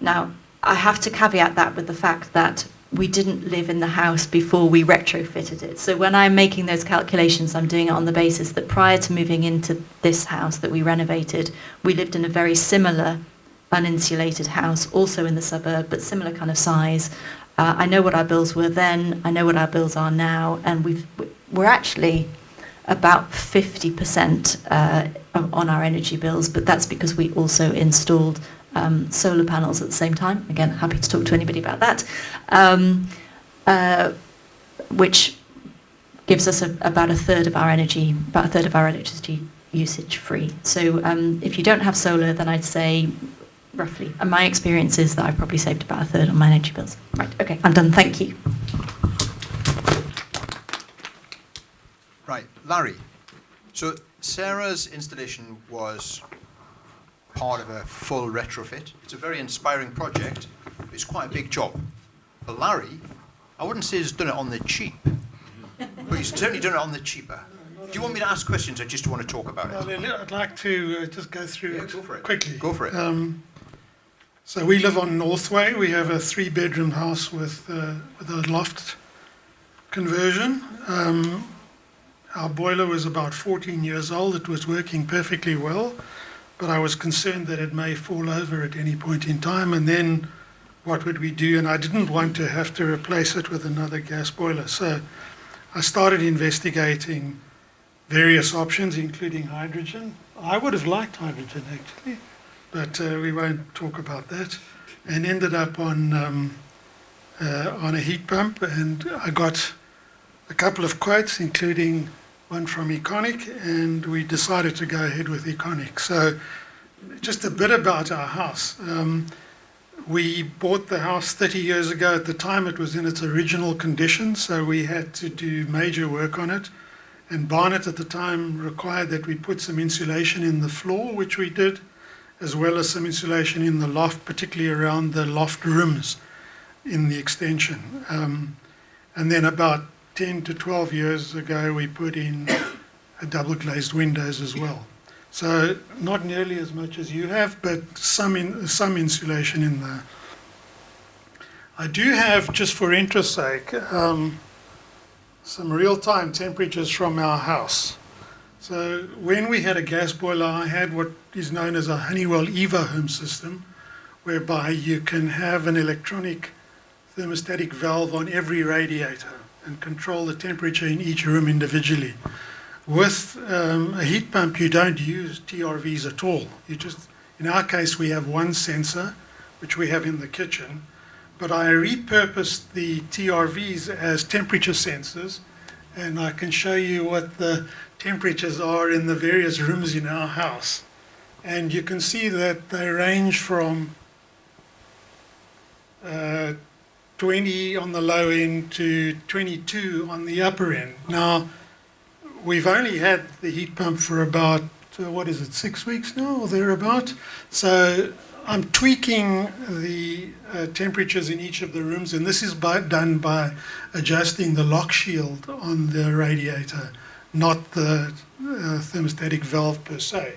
Now, I have to caveat that with the fact that we didn't live in the house before we retrofitted it. So when I'm making those calculations, I'm doing it on the basis that prior to moving into this house that we renovated, we lived in a very similar uninsulated house, also in the suburb, but similar kind of size. I know what our bills were then, I know what our bills are now, and we're actually about 50% on our energy bills, but that's because we also installed solar panels at the same time. Again, happy to talk to anybody about that, which gives us about a third of our energy, about a third of our electricity usage free. So if you don't have solar, then I'd say roughly, and my experience is that I've probably saved about a third on my energy bills. Right, okay, I'm done, thank you. Right, Larry. So Sarah's installation was part of a full retrofit. It's a very inspiring project, but it's quite a big job. But Larry, I wouldn't say he's done it on the cheap, but he's certainly done it on the cheaper. Do you want me to ask questions or just want to talk about it? Well, I'd like to just go through it go for it. quickly. Go for it. So we live on Northway. We have a 3-bedroom house with a loft conversion. Our boiler was about 14 years old. It was working perfectly well, but I was concerned that it may fall over at any point in time, and then what would we do? And I didn't want to have to replace it with another gas boiler. So I started investigating various options, including hydrogen. I would have liked hydrogen, actually, but we won't talk about that. And ended up on a heat pump, and I got a couple of quotes, including one from Econic, and we decided to go ahead with Econic. So just a bit about our house. We bought the house 30 years ago. At the time, it was in its original condition, so we had to do major work on it. And Barnet at the time required that we put some insulation in the floor, which we did, as well as some insulation in the loft, particularly around the loft rooms in the extension. And then about 10 to 12 years ago, we put in a double glazed windows as well. So not nearly as much as you have, but some insulation in there. I do have, just for interest's sake, some real-time temperatures from our house. So when we had a gas boiler, I had what is known as a Honeywell EVA home system, whereby you can have an electronic thermostatic valve on every radiator and control the temperature in each room individually. With a heat pump, you don't use TRVs at all. You just, in our case, we have one sensor, which we have in the kitchen, but I repurposed the TRVs as temperature sensors, and I can show you what the temperatures are in the various rooms in our house. And you can see that they range from 20 on the low end to 22 on the upper end. Now, we've only had the heat pump for about, 6 weeks now, or thereabout. So I'm tweaking the temperatures in each of the rooms, and this is done by adjusting the lock shield on the radiator, not the thermostatic valve per se.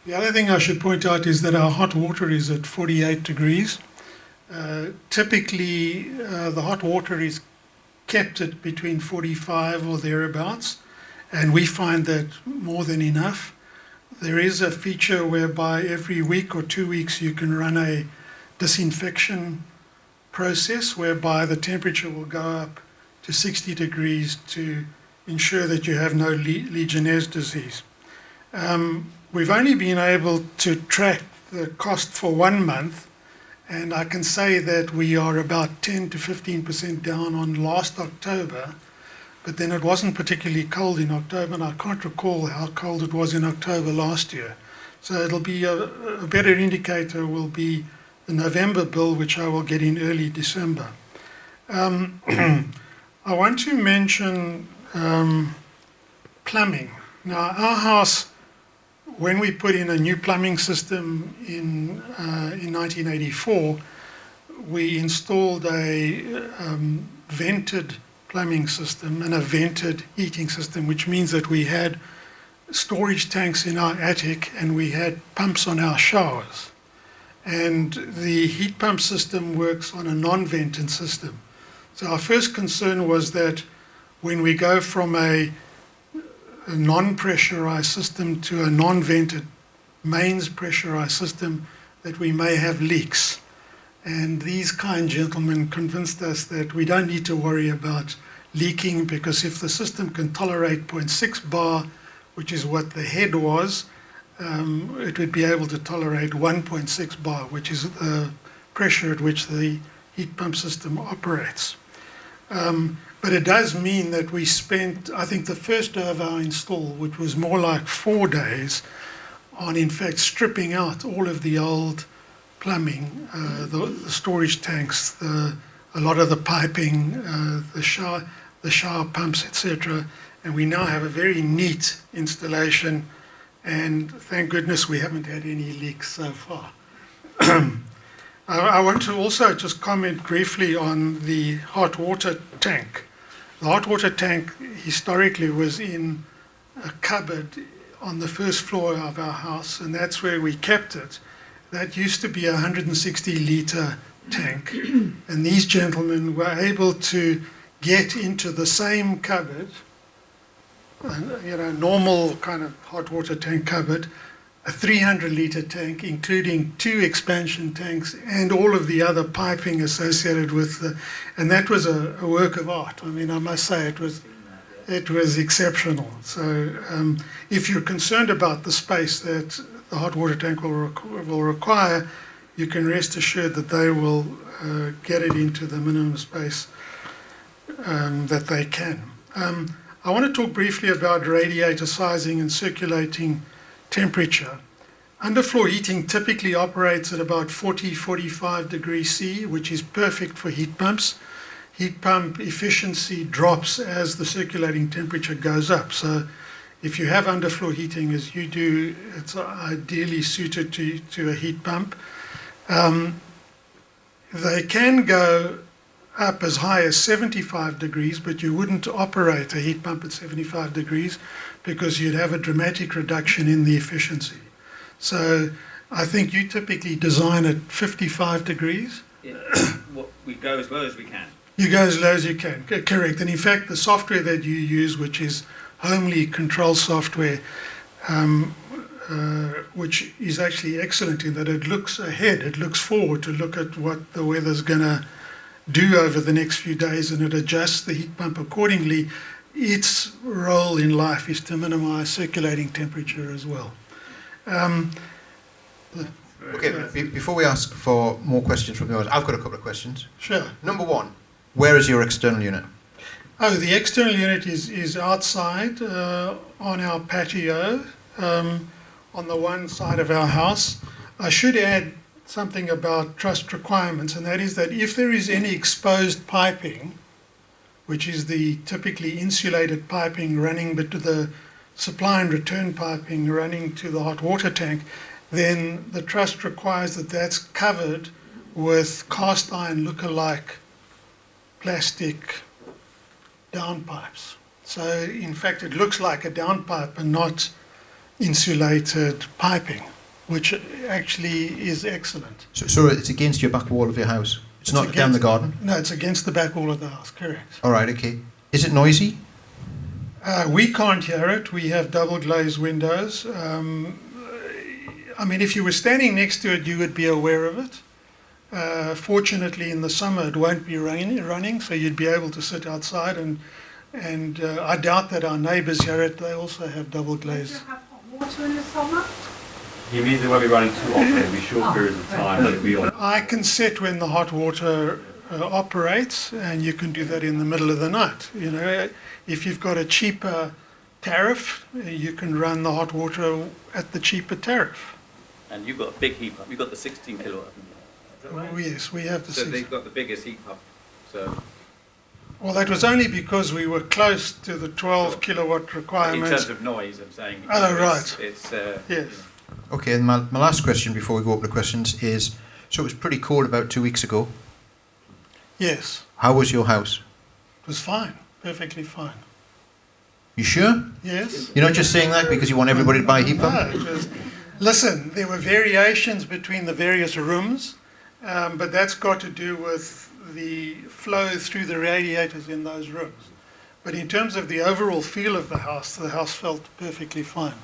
The other thing I should point out is that our hot water is at 48 degrees. Typically, the hot water is kept at between 45 or thereabouts, and we find that more than enough. There is a feature whereby every week or 2 weeks you can run a disinfection process whereby the temperature will go up to 60 degrees to ensure that you have no Legionnaire's disease. We've only been able to track the cost for 1 month, and I can say that we are about 10 to 15% down on last October, but then it wasn't particularly cold in October, and I can't recall how cold it was in October last year. So it'll be a better indicator will be the November bill, which I will get in early December. I want to mention plumbing. Now, our house, when we put in a new plumbing system in 1984, we installed a vented plumbing system and a vented heating system, which means that we had storage tanks in our attic and we had pumps on our showers. And the heat pump system works on a non-vented system. So our first concern was that when we go from a non-pressurized system to a non-vented mains pressurized system, that we may have leaks. And these kind gentlemen convinced us that we don't need to worry about leaking, because if the system can tolerate 0.6 bar, which is what the head was, it would be able to tolerate 1.6 bar, which is the pressure at which the heat pump system operates. But it does mean that we spent, I think, the first day of our install, which was more like 4 days, on in fact stripping out all of the old plumbing, the storage tanks, a lot of the piping, the shower pumps, etc. And we now have a very neat installation, and thank goodness we haven't had any leaks so far. I want to also just comment briefly on the hot water tank. The hot water tank historically was in a cupboard on the first floor of our house, and that's where we kept it. That used to be a 160-litre tank, and these gentlemen were able to get into the same cupboard, normal kind of hot water tank cupboard, a 300-litre tank, including 2 expansion tanks and all of the other piping associated with and that was a work of art. I mean, I must say it was exceptional. So if you're concerned about the space that the hot water tank will require, you can rest assured that they will get it into the minimum space that they can. I want to talk briefly about radiator sizing and circulating temperature. Underfloor heating typically operates at about 40-45 degrees C, which is perfect for heat pumps. Heat pump efficiency drops as the circulating temperature goes up. So if you have underfloor heating, as you do, it's ideally suited to a heat pump. They can go up as high as 75 degrees, but you wouldn't operate a heat pump at 75 degrees because you'd have a dramatic reduction in the efficiency. So I think you typically design at 55 degrees. Yeah. We go as low as we can. You go as low as you can, correct. And in fact, the software that you use, which is homely control software, which is actually excellent in that it looks ahead, it looks forward to look at what the weather's going to do over the next few days, and it adjusts the heat pump accordingly. Its role in life is to minimize circulating temperature as well. Okay, before we ask for more questions from the audience, I've got a couple of questions. Sure. Number one, where is your external unit? Oh, the external unit is outside on our patio on the one side of our house. I should add something about trust requirements, and that is that if there is any exposed piping, which is the typically insulated piping running to the supply and return piping running to the hot water tank, then the trust requires that that's covered with cast iron look-alike plastic downpipes. So in fact it looks like a downpipe and not insulated piping, which actually is excellent. So it's against your back wall of your house? It's not down the garden? No, it's against the back wall of the house, correct. All right, okay. Is it noisy? We can't hear it. We have double glazed windows. I mean, if you were standing next to it, you would be aware of it. Fortunately, in the summer, it won't be running, so you'd be able to sit outside. And I doubt that our neighbours hear it. They also have double glazed. Do you have hot water in the summer? He means it won't be running too often. It'll be short periods of time, but it'll be on. I can set when the hot water operates, and you can do that in the middle of the night. You know, if you've got a cheaper tariff, you can run the hot water at the cheaper tariff. And you've got a big heat pump. You've got the 16 kilowatt. Oh, yes, we have the So 6. they've got the biggest heat pump. So Well, that was only because we were close to the 12 kilowatt in requirements. terms of noise, I'm saying. Oh, right. It's Yes. Okay, and my last question before we go up to questions is, so it was pretty cold about 2 weeks ago. Yes, How was your house? it was fine, perfectly fine. You sure? Yes. You're not just saying that because you want everybody to buy a heat pump? No, it was, listen, there were variations between the various rooms, but that's got to do with the flow through the radiators in those rooms. But in terms of the overall feel of the house felt perfectly fine.